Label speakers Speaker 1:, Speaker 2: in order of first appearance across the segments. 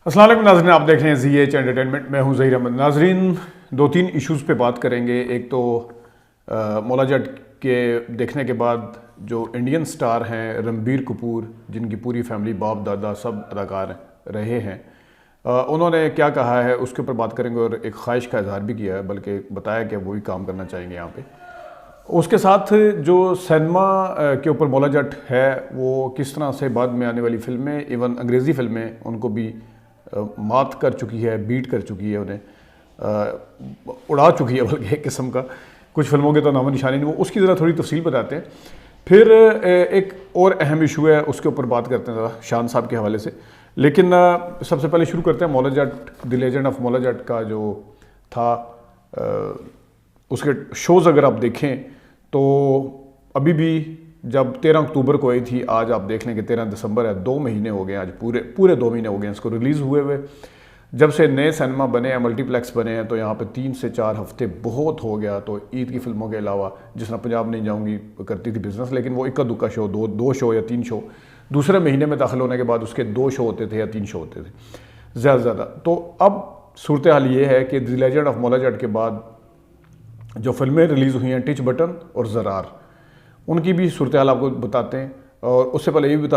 Speaker 1: अस्सलाम वालेकुम नाज़रीन, आप देख रहे हैं ZH एंटरटेनमेंट। मैं हूं ज़हीर अहमद। नाज़रीन, दो तीन इश्यूज़ पे बात करेंगे। एक तो मौला जट के देखने के बाद जो इंडियन स्टार हैं रणबीर कपूर, जिनकी पूरी फैमिली बाप दादा सब अदाकार रहे हैं, उन्होंने क्या कहा है उसके ऊपर बात करेंगे और एक ख्वाहिश का इजहार भी किया है, बल्कि बताया कि वो भी काम करना चाहेंगे यहाँ पे। उसके साथ जो सिनेमा के ऊपर मौला जट है, वो किस तरह से बाद में आने वाली फिल्में, इवन अंग्रेज़ी फिल्में उनको भी मात कर चुकी है, बीट कर चुकी है, उन्हें उड़ा चुकी है बल्कि एक किस्म का। कुछ फिल्मों के तो नामो निशानी नहीं, वो उसकी ज़रा थोड़ी तफसील बताते हैं। फिर एक और अहम इशू है, उसके ऊपर बात करते हैं ज़रा शान साहब के हवाले से। लेकिन सबसे पहले शुरू करते हैं Maula Jatt, the legend of Maula जट का जो था। उसके शोज़ अगर आप देखें तो अभी भी, जब 13 अक्टूबर को आई थी, आज आप देख लें कि 13 दिसंबर है, 2 महीने हो गए, आज पूरे 2 महीने हो गए इसको रिलीज़ हुए। जब से नए सिनेमा बने हैं, मल्टीप्लेक्स बने हैं, तो यहाँ पे 3 से 4 हफ्ते बहुत हो गया। तो ईद की फिल्मों के अलावा, जिस तरह पंजाब नहीं जाऊँगी करती थी बिजनेस, लेकिन वो इक्का दुक्का शो, दो शो या 3 शो, दूसरे महीने में दाखिल होने के बाद उसके 2 शो होते थे या 3 शो होते थे ज़्यादा से ज़्यादा। तो अब सूरत हाल ये है कि द लेजेंड ऑफ मौला जट के बाद जो फिल्में रिलीज़ हुई हैं, टिच बटन और ज़रार, उनकी भी सूरत हाल आपको बताते हैं। और उससे पहले ये भी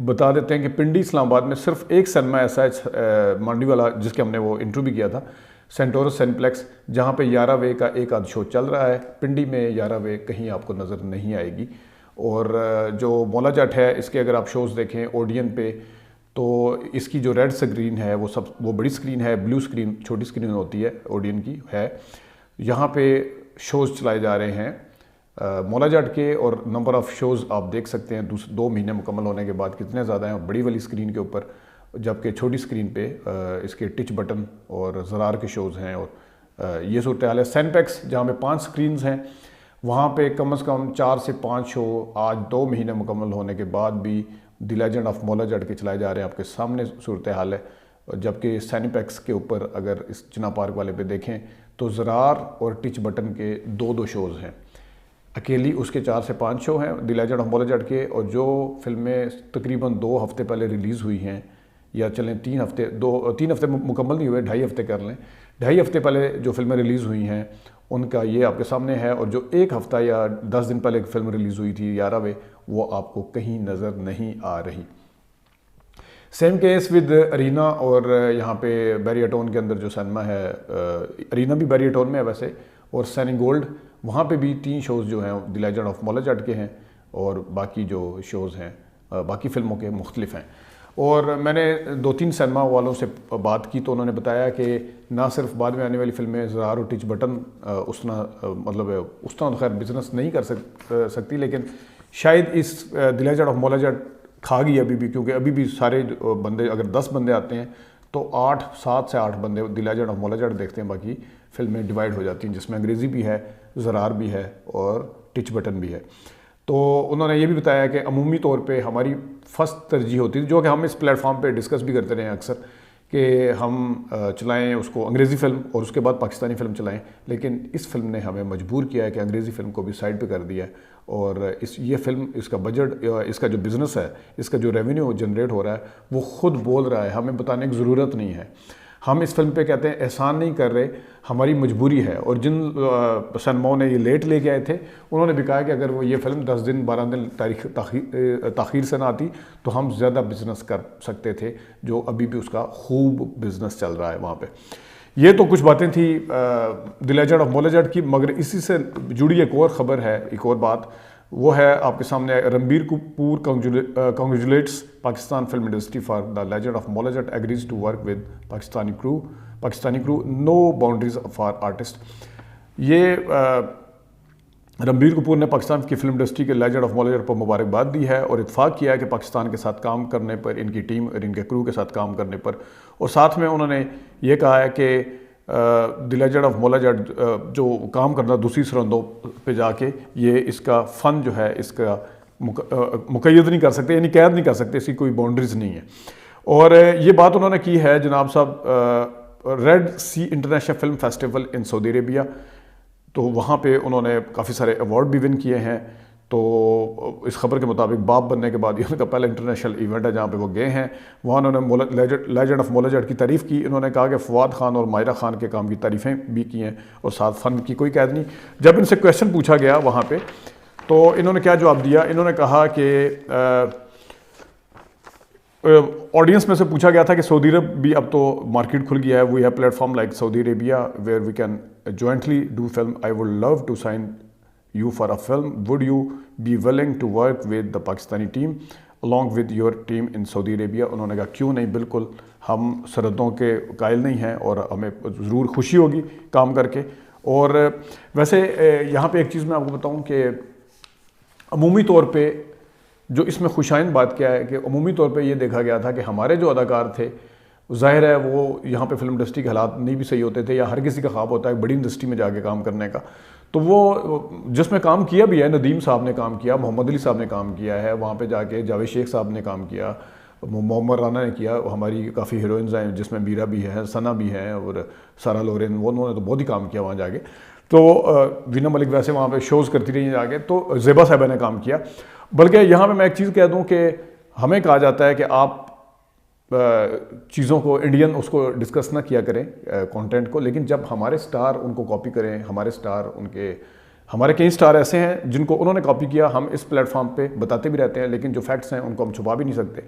Speaker 1: बता देते हैं कि पिंडी इस्लामाबाद में सिर्फ एक सिनेमा ऐसा है, मांडी वाला, जिसके हमने वो इंटरव्यू भी किया था, सेंटोरस सिनेप्लेक्स, जहाँ पे 11 वे का एक आध शो चल रहा है। पिंडी में 11 वे कहीं आपको नज़र नहीं आएगी। और जो मौला जट है, इसके अगर आप शोज़ देखें ओडियन पे, तो इसकी जो रेड स्क्रीन है वो बड़ी स्क्रीन है, ब्लू स्क्रीन छोटी स्क्रीन होती है, ओडियन की है। यहाँ पे शोज़ चलाए जा रहे हैं मौला जट के, और नंबर ऑफ़ शोज़ आप देख सकते हैं 2 महीने मुकम्मल होने के बाद कितने ज़्यादा हैं बड़ी वाली स्क्रीन के ऊपर, जबकि छोटी स्क्रीन पे इसके टिच बटन और ज़रार के शोज़ हैं। और ये सूरत हाल है। सैनपैक्स, जहाँ पे 5 स्क्रीन्स हैं, वहाँ पे कम से कम 4 से 5 शो आज 2 महीने मुकम्मल होने के बाद भी द लेजेंड ऑफ मौला जट के चलाए जा रहे हैं। आपके सामने सूरत हाल है। जबकि सैनपैक्स के ऊपर अगर इस चिना पार्क वाले पे देखें तो ज़रार और टिच बटन के 2 शोज़ हैं, अकेली उसके 4 से 5 शो हैं द लेजेंड ऑफ मौला जट के। और जो फिल्में तकरीबन 2 हफ्ते पहले रिलीज़ हुई हैं, या चलें 3 हफ्ते मुकम्मल नहीं हुए, 2.5 हफ्ते कर लें, 2.5 हफ्ते पहले जो फिल्में रिलीज़ हुई हैं उनका ये आपके सामने है। और जो 1 हफ्ता या 10 दिन पहले एक फिल्म रिलीज़ हुई थी 11वें, वो आपको कहीं नज़र नहीं आ रही। सेम केस विद अरीना, और यहाँ पे बैरियटोन के अंदर जो सिनेमा है, अरीना भी बैरियटोन में है वैसे, और सैनी गोल्ड, वहाँ पे भी 3 शोज़ जो हैं द लेजेंड ऑफ मौला जट के हैं, और बाकी जो शोज़ हैं बाकी फ़िल्मों के मुख्तलिफ हैं। और मैंने 2-3 सिनेमा वालों से बात की, तो उन्होंने बताया कि ना सिर्फ बाद में आने वाली फिल्में ज़रार और टिच बटन उस तरह खैर बिजनेस नहीं कर सकती, लेकिन शायद इस द लेजेंड ऑफ मौला जट खा गई अभी भी, क्योंकि अभी भी सारे बंदे, अगर 10 बंदे आते हैं तो 7 से 8 बंदे द लेजेंड ऑफ मौला जट देखते हैं, बाकी फिल्में डिवाइड हो जाती हैं, जिसमें अंग्रेज़ी भी है, ज़रार भी है और टिच बटन भी है। तो उन्होंने ये भी बताया कि अमूमी तौर पे हमारी फ़र्स्ट तरजीह होती थी, जो कि हम इस प्लेटफॉर्म पे डिस्कस भी करते रहे हैं अक्सर, कि हम चलाएं उसको अंग्रेज़ी फ़िल्म और उसके बाद पाकिस्तानी फ़िल्म चलाएं। लेकिन इस फिल्म ने हमें मजबूर किया है कि अंग्रेज़ी फ़िल्म को भी साइड पे कर दिया है। और ये फ़िल्म, इसका बजट, इसका जो बिज़नेस है, इसका जो रेवेन्यू जनरेट हो रहा है, वो ख़ुद बोल रहा है, हमें बताने की ज़रूरत नहीं है। हम इस फिल्म पे कहते हैं एहसान नहीं कर रहे, हमारी मजबूरी है। और जिन सिनेमाओं ने ये लेट लेके आए थे, उन्होंने भी कहा कि अगर वो ये फिल्म 10 दिन 12 दिन ताख़ीर से ना आती तो हम ज़्यादा बिजनेस कर सकते थे, जो अभी भी उसका खूब बिजनेस चल रहा है वहाँ पे। ये तो कुछ बातें थी द लेजेंड ऑफ मौला जट की, मगर इसी से जुड़ी एक और ख़बर है, एक और बात, वो है आपके सामने। Ranbir Kapoor congratulates Pakistan film industry for the legend of Maula Jatt, agrees to work with Pakistani crew, no boundaries for artist. ये रणबीर कपूर ने पाकिस्तान की फिल्म इंडस्ट्री के लेजेंड ऑफ मौला जट पर मुबारकबाद दी है और इत्फाक किया है कि पाकिस्तान के साथ काम करने पर, इनकी टीम और इनके क्रू के साथ काम करने पर। और साथ में उन्होंने ये कहा है कि द लेजेंड ऑफ मौला जट जो काम करना दूसरी सरहदों पे जाके, ये इसका फ़न जो है, इसका मुक़य्यद नहीं कर सकते, यानी कैद नहीं कर सकते, इसकी कोई बाउंड्रीज़ नहीं है। और ये बात उन्होंने की है जनाब साहब Red Sea International Film Festival in Saudi Arabia, तो वहाँ पे उन्होंने काफ़ी सारे अवार्ड भी विन किए हैं। तो इस खबर के मुताबिक बाप बनने के बाद ये उनका पहला इंटरनेशनल इवेंट है जहाँ पे वो गए हैं। वहाँ उन्होंने लेजेंड ऑफ मोलाजट की तारीफ़ की। इन्होंने कहा कि फवाद खान और मायरा खान के काम की तारीफ़ें भी की हैं और साथ फ़न की कोई कैद नहीं। जब इनसे क्वेश्चन पूछा गया वहाँ पे तो इन्होंने क्या जवाब दिया, इन्होंने कहा कि ऑडियंस में से पूछा गया था कि सऊदी अरब भी अब तो मार्केट खुल गया है, we have platform like Saudi Arabia where we can jointly do film, I would love to sign you for a film, would you be willing to work with the Pakistani team along with your team in Saudi Arabia? उन्होंने कहा क्यों नहीं, बिल्कुल हम सरहदों के कायल नहीं हैं और हमें ज़रूर खुशी होगी काम करके। और वैसे यहाँ पे एक चीज़ मैं आपको बताऊँ कि अमूमी तौर पे जो इसमें खुशाइन बात क्या है कि अमूमी तौर पे ये देखा गया था कि हमारे जो अदाकार थे ज़ाहिर है वो यहाँ पे फिल्म इंडस्ट्री के हालात नहीं भी सही होते थे, या हर किसी का ख्वाब होता है बड़ी इंडस्ट्री में जाके काम करने का। तो वो जिसमें काम किया भी है, नदीम साहब ने काम किया, मोहम्मद अली साहब ने काम किया है, वहाँ पे जाके जावेद शेख साहब ने काम किया, मोहम्मद राना ने किया, हमारी काफ़ी हीरोइंस हैं जिसमें मीरा भी है, सना भी हैं और सारा लोरेन, वो उन्होंने तो बहुत ही काम किया वहाँ जाके। तो वीना मलिक वैसे वहाँ पे शोज़ करती रही जाके, तो ज़ेबा साहिबा ने काम किया। बल्कि यहाँ पे मैं एक चीज़ कह दूँ कि हमें कहा जाता है कि आप चीज़ों को इंडियन उसको डिस्कस ना किया करें कंटेंट को, लेकिन जब हमारे स्टार उनको कॉपी करें, हमारे कई स्टार ऐसे हैं जिनको उन्होंने कॉपी किया, हम इस प्लेटफॉर्म पे बताते भी रहते हैं, लेकिन जो फैक्ट्स हैं उनको हम छुपा भी नहीं सकते।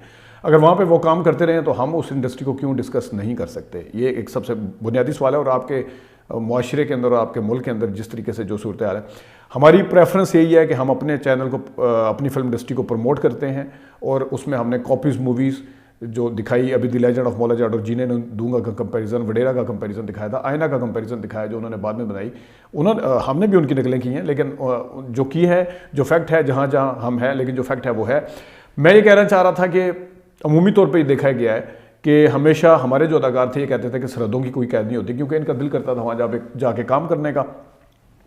Speaker 1: अगर वहाँ पे वो काम करते रहें तो हम उस इंडस्ट्री को क्यों डिस्कस नहीं कर सकते, ये एक सबसे बुनियादी सवाल है। और आपके मुआशरे के अंदर और आपके मुल्क के अंदर जिस तरीके से जो सूरत हाल है, हमारी प्रेफरेंस यही है कि हम अपने चैनल को अपनी फिल्म इंडस्ट्री को प्रमोट करते हैं और उसमें हमने कॉपीज़ मूवीज़ जो दिखाई, अभी द लेजेंड ऑफ मोलाजट और जीने दूंगा का कंपैरिजन, वडेरा का कंपैरिजन दिखाया था, आयना का कंपैरिजन दिखाया जो उन्होंने बाद में बनाई, हमने भी उनकी नकलें की हैं, लेकिन जो की है, जो फैक्ट है, जहाँ जहाँ हम हैं, लेकिन जो फैक्ट है वो है। मैं ये कहना चाह रहा था कि अमूमी तौर पर ये देखा गया है कि हमेशा हमारे जो अदाकार थे ये कहते थे कि सरहदों की कोई कैद नहीं होती, क्योंकि इनका दिल करता था वहाँ जाके काम करने का।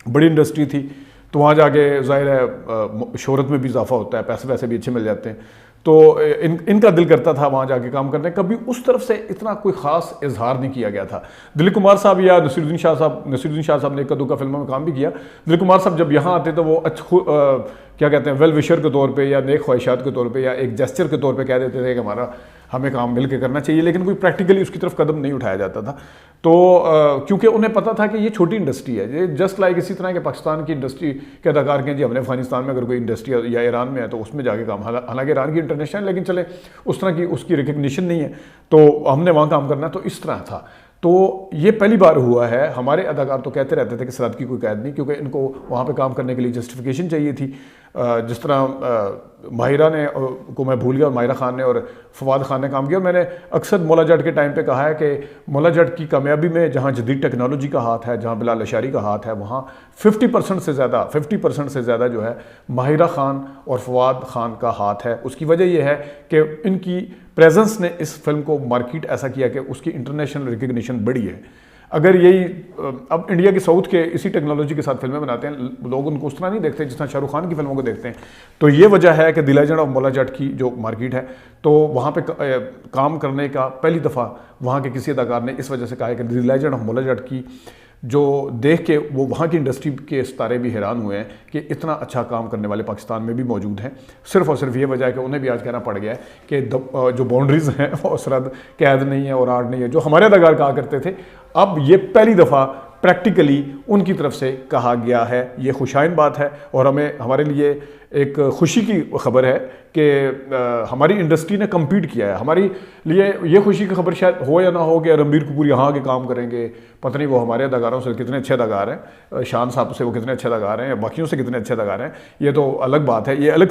Speaker 1: बड़ी इंडस्ट्री थी तो वहाँ जाके ज़ाहिर है शोहरत में भी इजाफा होता है, पैसे वैसे भी अच्छे मिल जाते हैं, तो इनका दिल करता था वहाँ जाके काम करने। कभी उस तरफ से इतना कोई ख़ास इजहार नहीं किया गया था। दिलीप कुमार साहब या नसीरुद्दीन शाह साहब ने एक दो का फिल्मों में काम भी किया। दिलीप कुमार साहब जब यहाँ आते तो वो क्या कहते हैं, वेल विशर के तौर पे या नेक ख्वाहिशात के तौर पे या एक जेस्चर के तौर पे कह देते थे कि हमें काम मिल के करना चाहिए, लेकिन कोई प्रैक्टिकली उसकी तरफ कदम नहीं उठाया जाता था। तो क्योंकि उन्हें पता था कि ये छोटी इंडस्ट्री है, ये जस्ट लाइक इसी तरह के पाकिस्तान की इंडस्ट्री के अदाकार के जी हमने अफगानिस्तान में अगर कोई इंडस्ट्री या ईरान में है तो उसमें जाके काम, हालांकि ईरान की इंटरनेशनल, लेकिन चले उस तरह की उसकी रिकग्निशन नहीं है तो हमने वहाँ काम करना है, तो इस तरह था। तो ये पहली बार हुआ है। हमारे अदाकार तो कहते रहते थे कि सरहद की कोई कैद नहीं, क्योंकि इनको वहाँ पे काम करने के लिए जस्टिफिकेशन चाहिए थी। जिस तरह माहिरा ने को मैं भूल गया और माहिरा खान ने और फवाद खान ने काम किया। और मैंने अक्सर मोलाजट के टाइम पे कहा है कि मोलाजट की कामयाबी में जहाँ जदीद टेक्नोलॉजी का हाथ है, जहाँ बिलाल अशारी का हाथ है, वहाँ 50% से ज़्यादा जो है माहिरा खान और फवाद खान का हाथ है। उसकी वजह यह है कि इनकी प्रेजेंस ने इस फिल्म को मार्केट ऐसा किया कि उसकी इंटरनेशनल रिकग्निशन बढ़ी है। अगर यही अब इंडिया की साउथ के इसी टेक्नोलॉजी के साथ फिल्में बनाते हैं, लोग उनको उस तरह नहीं देखते जिस तरह शाहरुख खान की फिल्मों को देखते हैं। तो ये वजह है कि द लेजेंड ऑफ मोलाजट की जो मार्केट है, तो वहाँ पे काम करने का पहली दफ़ा वहाँ के किसी अदाकार ने इस वजह से कहा है कि द लेजेंड ऑफ मोलाजट की जो देख के वो वहाँ की इंडस्ट्री के सितारे भी हैरान हुए हैं कि इतना अच्छा काम करने वाले पाकिस्तान में भी मौजूद हैं। सिर्फ और सिर्फ ये वजह है कि उन्हें भी आज कहना पड़ गया है कि जो बाउंड्रीज़ हैं वो सरहद कैद नहीं है और आर्ट नहीं है, जो हमारे अदाकार कहा करते थे। अब ये पहली दफ़ा प्रैक्टिकली उनकी तरफ से कहा गया है। ये खुशाइन बात है और हमारे लिए एक खुशी की खबर है कि हमारी इंडस्ट्री ने कम्पीट किया है। हमारी लिए ये खुशी की खबर शायद हो या ना हो कि रणबीर कपूर यहाँ आके काम करेंगे, पता नहीं वो हमारे अदाकारों से कितने अच्छे अदाकार हैं, शान साहब से वो कितने अच्छे अदाकार हैं, बाकियों से कितने अच्छे अदाकार हैं, ये तो अलग बात है, ये अलग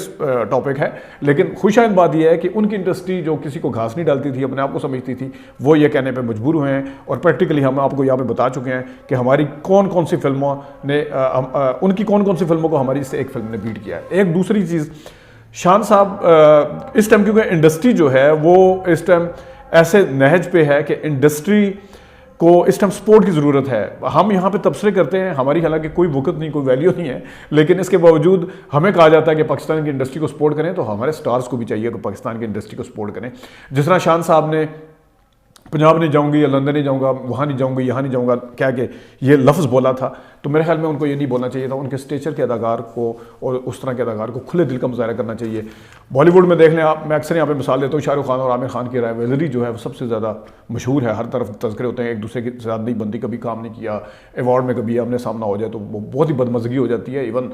Speaker 1: टॉपिक है। लेकिन खुशाइन बात यह है कि उनकी इंडस्ट्री जो किसी को घास नहीं डालती थी, अपने आप को समझती थी, वो ये कहने पर मजबूर हुए हैं। और प्रैक्टिकली हम आपको यहाँ पर बता चुके हैं कि हमारी कौन कौन सी फिल्मों ने उनकी कौन कौन सी फिल्मों को हमारी इससे एक फिल्म ने बीट किया है। एक दूसरी चीज़, शान साहब इस टाइम, क्योंकि इंडस्ट्री जो है वो इस टाइम ऐसे नहज पे है कि इंडस्ट्री को इस टाइम सपोर्ट की ज़रूरत है। हम यहाँ पे तबसरे करते हैं, हमारी हालांकि कोई वक़्त नहीं, कोई वैल्यू नहीं है, लेकिन इसके बावजूद हमें कहा जाता है कि पाकिस्तान की इंडस्ट्री को सपोर्ट करें, तो हमारे स्टार्स को भी चाहिए कि पाकिस्तान की इंडस्ट्री को सपोर्ट करें। जिस तरह शान साहब ने पंजाब नहीं जाऊंगी या लंदन नहीं जाऊंगा, वहाँ नहीं जाऊंगी, यहाँ नहीं जाऊंगा, क्या कि ये लफ्ज़ बोला था, तो मेरे ख्याल में उनको ये नहीं बोलना चाहिए था। उनके स्टेचर के अदाकार को और उस तरह के अदाकार को खुले दिल का मुजाहरा करना चाहिए। बॉलीवुड में देख लें आप, मैं अक्सर यहाँ पे मिसाल देता हूँ, शाहरुख खान और आमिर खान की राइवलरी जो है वो सबसे ज़्यादा मशहूर है, हर तरफ तज़किरे होते हैं, एक दूसरे के साथ नहीं बनती, कभी काम नहीं किया, अवार्ड में कभी आमने सामना हो जाए तो वो बहुत ही बदमज़गी हो जाती है। इवन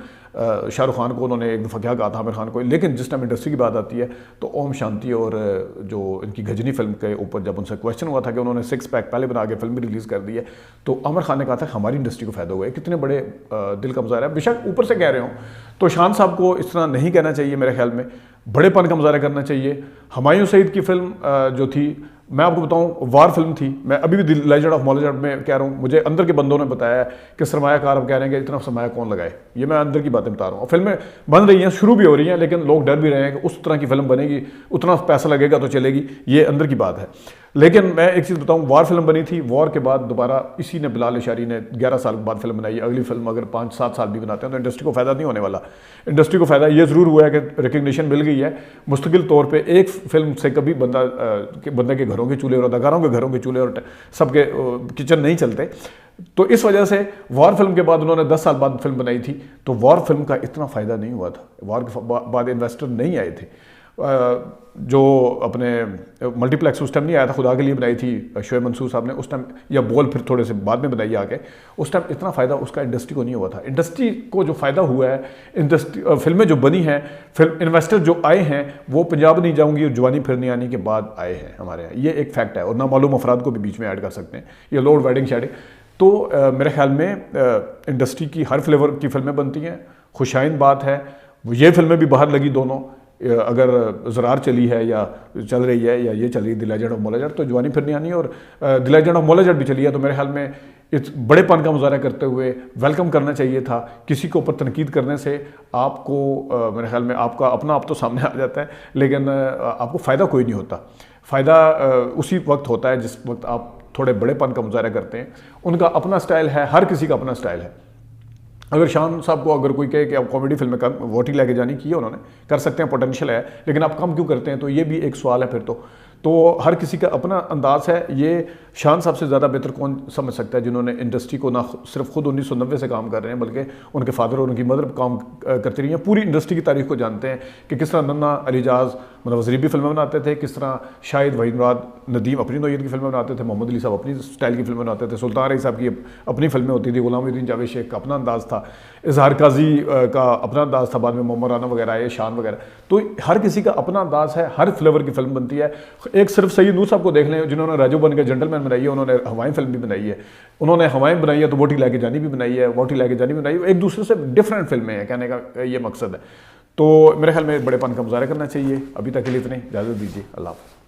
Speaker 1: शाहरुख खान को उन्होंने एक दफ़ा क्या कहा था आमिर खान को, लेकिन जिस टाइम इंडस्ट्री की बात आती है तो ओम शांति और जो इनकी गजनी फिल्म के ऊपर जब उनसे क्वेश्चन हुआ था कि उन्होंने 6 पैक पहले बना के फिल्म भी रिलीज़ कर दी है, तो आमिर खान ने कहा था हमारी इंडस्ट्री को फ़ायदा हुआ है। कितने बड़े दिल का मुजाहरा है, बेशक ऊपर से कह रहे हों, तो शान साहब को इस तरह नहीं कहना चाहिए, मेरे ख्याल में बड़ेपन का मुजाहरा करना चाहिए। हुमायूं सईद की फिल्म जो थी, मैं आपको बताऊं, वार फिल्म थी, मैं अभी भी द लेजेंड ऑफ मोलेजर में कह रहा हूँ, मुझे अंदर के बंदों ने बताया कि सरमायाकार अब कह रहे हैं कि इतना सरमाया कौन लगाए, ये मैं अंदर की बातें बता रहा हूँ। फिल्में बन रही हैं, शुरू भी हो रही हैं, लेकिन लोग डर भी रहे हैं कि उस तरह की फिल्म बनेगी, उतना पैसा लगेगा तो चलेगी, ये अंदर की बात है। लेकिन मैं एक चीज़ बताऊं, वार फिल्म बनी थी, वॉर के बाद दोबारा इसी ने, बिलाल इशारी ने 11 साल के बाद फिल्म बनाई। अगली फिल्म अगर 5-7 साल भी बनाते हैं तो इंडस्ट्री को फ़ायदा नहीं होने वाला। इंडस्ट्री को फ़ायदा ये ज़रूर हुआ है कि रिकग्निशन मिल गई है मुस्तकिल तौर पे। एक फिल्म से कभी बंदे के घरों के चूल्हे और अदाकारों के घरों के चूल्हे और सबके किचन नहीं चलते, तो इस वजह से वॉर फिल्म के बाद उन्होंने 10 साल बाद फिल्म बनाई थी, तो वॉर फिल्म का इतना फ़ायदा नहीं हुआ था। वॉर के बाद इन्वेस्टर नहीं आए थे, जो अपने मल्टीप्लेक्स उस टाइम नहीं आया था, खुदा के लिए बनाई थी शोएब मंसूर साहब ने उस टाइम, या बोल फिर थोड़े से बाद में बनाई आके, उस टाइम इतना फ़ायदा उसका इंडस्ट्री को नहीं हुआ था। इंडस्ट्री को जो फ़ायदा हुआ है, इंडस्ट्री फिल्में जो बनी हैं, फिल्म इन्वेस्टर जो आए हैं, वो पंजाब नहीं जाऊंगी और जवानी फिर नहीं आने के बाद आए हैं हमारे यहाँ, ये एक फैक्ट है। और नामालूम अफराद को भी बीच में ऐड कर सकते हैं, ये लोड वेडिंग शेडिंग। तो मेरे ख्याल में इंडस्ट्री की हर फ्लेवर की फिल्में बनती हैं, खुशाइन बात है। ये फिल्में भी बाहर लगी दोनों, अगर ज़रार चली है या चल रही है या ये चल रही है द लेजेंड ऑफ मोलेजर, तो जवानी फिर नहीं आनी, और द लेजेंड ऑफ मोलेजर भी चली है। तो मेरे ख्याल में इस बड़ेपन का मुजाहरा करते हुए वेलकम करना चाहिए था। किसी के ऊपर तनकीद करने से आपको मेरे ख्याल में आपका अपना आप तो सामने आ जाता है, लेकिन आपको फ़ायदा कोई नहीं होता। फ़ायदा उसी वक्त होता है जिस वक्त आप थोड़े बड़ेपन का मुजाहरा करते हैं। उनका अपना स्टाइल है, हर किसी का अपना स्टाइल है। अगर शान साहब को अगर कोई कहे कि आप कॉमेडी फिल्म में कम वोटी लेके जानी की है, उन्होंने कर सकते हैं, पोटेंशियल है, लेकिन आप कम क्यों करते हैं, तो ये भी एक सवाल है फिर तो हर किसी का अपना अंदाज है। ये शान साहब से ज़्यादा बेहतर कौन समझ सकता है, जिन्होंने इंडस्ट्री को ना सिर्फ खुद 1990 से काम कर रहे हैं, बल्कि उनके फादर और उनकी मदर काम करती रही हैं। पूरी इंडस्ट्री की तारीख को जानते हैं कि किस तरह नन्ना, अलीजाज, मतलब वज़ीर भी फिल्में बनाते थे, किस तरह शाहिद, वहीद मुराद, नदीम अपनी नौयत की फिल्में बनाते थे, मोहम्मद अली साहब अपनी स्टाइल की फिल्में बनाते थे, सुल्तान रही साहब की अपनी फिल्में होती थी, गुलामुद्दीन जावेद शेख का अपना अंदाज़ था, इजहार काजी का अपना अंदाज़ था, बाद में मोहम्मद राना वगैरह आए, शान वगैरह। तो हर किसी का अपना अंदाज़ है, हर फ्लेवर की फिल्म बनती है। एक सिर्फ सईद नूर साहब को देख लें, जिन्होंने राजू बन के जेंटलमैन बनाई है, उन्होंने हवाई फिल्म भी बनाई है, उन्होंने हवाई बनाई है, तो वोटी लेके जानी भी बनाई है, वोटी लेके जानी भी बनाई है। एक दूसरे से डिफरेंट फिल्में हैं, कहने का ये मकसद है। तो मेरे ख्याल में बड़ेपन का मुजाहरा करना चाहिए। अभी तक के लिए इतने, इजाज़त दीजिए, अल्लाह हाफ़िज़।